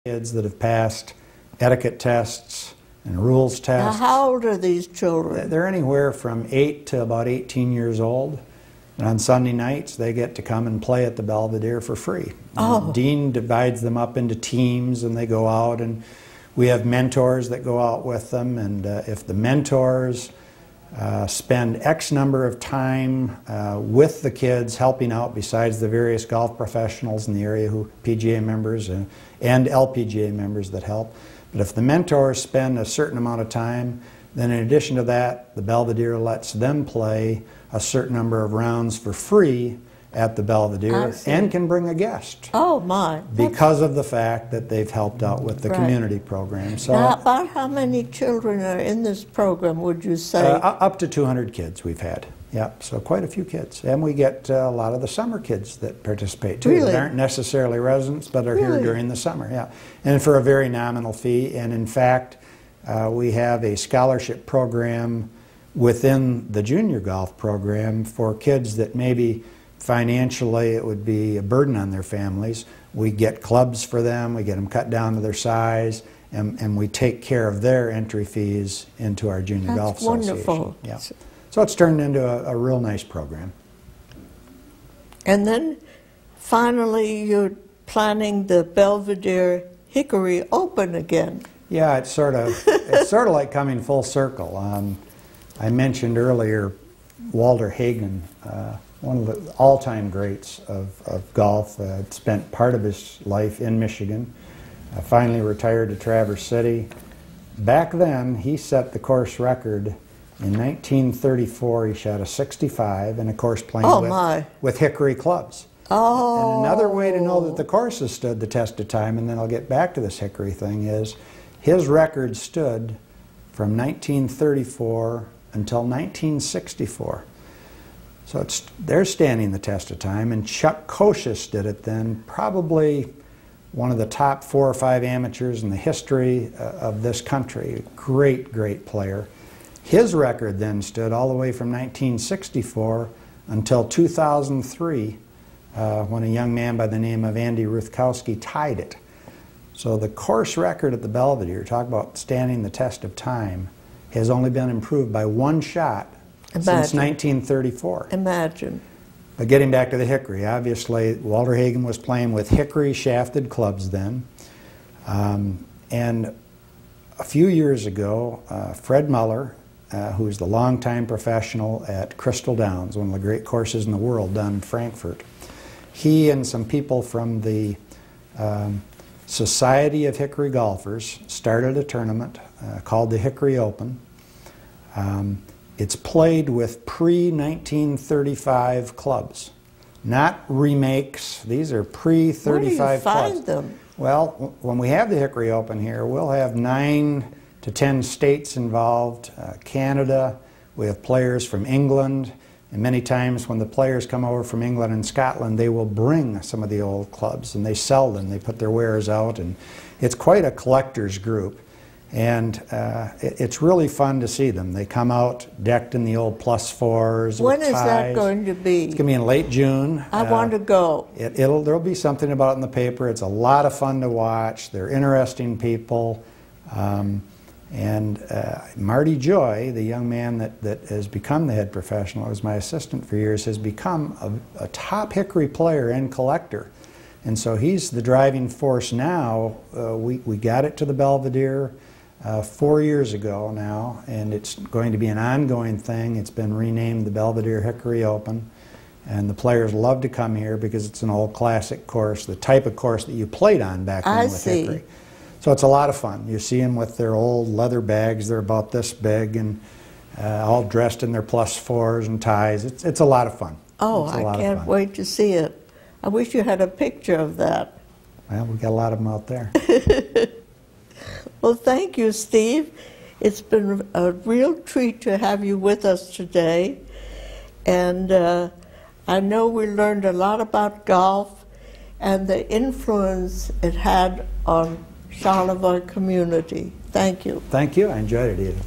Kids that have passed etiquette tests and rules tests. Now, how old are these children? They're anywhere from 8 to about 18 years old. And on Sunday nights, they get to come and play at the Belvedere for free. Oh. Dean divides them up into teams, and they go out, and we have mentors that go out with them. And if the mentors spend X number of time with the kids, helping out besides the various golf professionals in the area, who PGA members and LPGA members that help. But if the mentors spend a certain amount of time, then in addition to that, the Belvedere lets them play a certain number of rounds for free at the Belvedere and can bring a guest. Oh my! Because of the fact that they've helped out with the community program. So now, about how many children are in this program, would you say? Up to 200 kids we've had. Yeah, so quite a few kids. And we get a lot of the summer kids that participate too. Really? That aren't necessarily residents, but are here during the summer. Yeah, and for a very nominal fee. And in fact, we have a scholarship program within the junior golf program for kids that maybe financially it would be a burden on their families. We get clubs for them, we get them cut down to their size, and we take care of their entry fees into our junior golf association. That's wonderful. Yeah. So it's turned into a real nice program. And then finally you're planning the Belvedere Hickory Open again. Yeah, it's sort of like coming full circle. I mentioned earlier Walter Hagen, one of the all-time greats of golf. Spent part of his life in Michigan. Finally retired to Traverse City. Back then, he set the course record. In 1934, he shot a 65 in a course playing with hickory clubs. Oh. And another way to know that the course has stood the test of time, and then I'll get back to this hickory thing, is his record stood from 1934 until 1964. So they're standing the test of time, and Chuck Kocius did it then, probably one of the top 4 or 5 amateurs in the history of this country. Great, great player. His record then stood all the way from 1964 until 2003, when a young man by the name of Andy Ruthkowski tied it. So the course record at the Belvedere, talk about standing the test of time, has only been improved by 1 shot since 1934. Imagine. But getting back to the hickory, obviously Walter Hagen was playing with hickory shafted clubs then. And a few years ago, Fred Muller, who's the longtime professional at Crystal Downs, one of the great courses in the world down in Frankfurt, he and some people from the Society of Hickory Golfers started a tournament called the Hickory Open. It's played with pre-1935 clubs, not remakes. These are pre-35 clubs. Where do you find them? Well, when we have the Hickory Open here, we'll have 9 to 10 states involved, Canada. We have players from England. And many times when the players come over from England and Scotland, they will bring some of the old clubs and they sell them. They put their wares out, and it's quite a collector's group. And it's really fun to see them. They come out decked in the old +4s. When is that going to be? It's going to be in late June. I want to go. There'll be something about it in the paper. It's a lot of fun to watch. They're interesting people. And Marty Joy, the young man that has become the head professional, was my assistant for years, has become a top hickory player and collector. And so he's the driving force now. We got it to the Belvedere 4 years ago now, and it's going to be an ongoing thing. It's been renamed the Belvedere Hickory Open, and the players love to come here because it's an old classic course, the type of course that you played on back then with hickory. So it's a lot of fun. You see them with their old leather bags. They're about this big and all dressed in their +4s and ties. It's a lot of fun. Oh, I can't wait to see it. I wish you had a picture of that. Well, we've got a lot of them out there. Well, thank you, Steve. It's been a real treat to have you with us today. And I know we learned a lot about golf and the influence it had on Charlevoix community. Thank you. Thank you. I enjoyed it, Edith.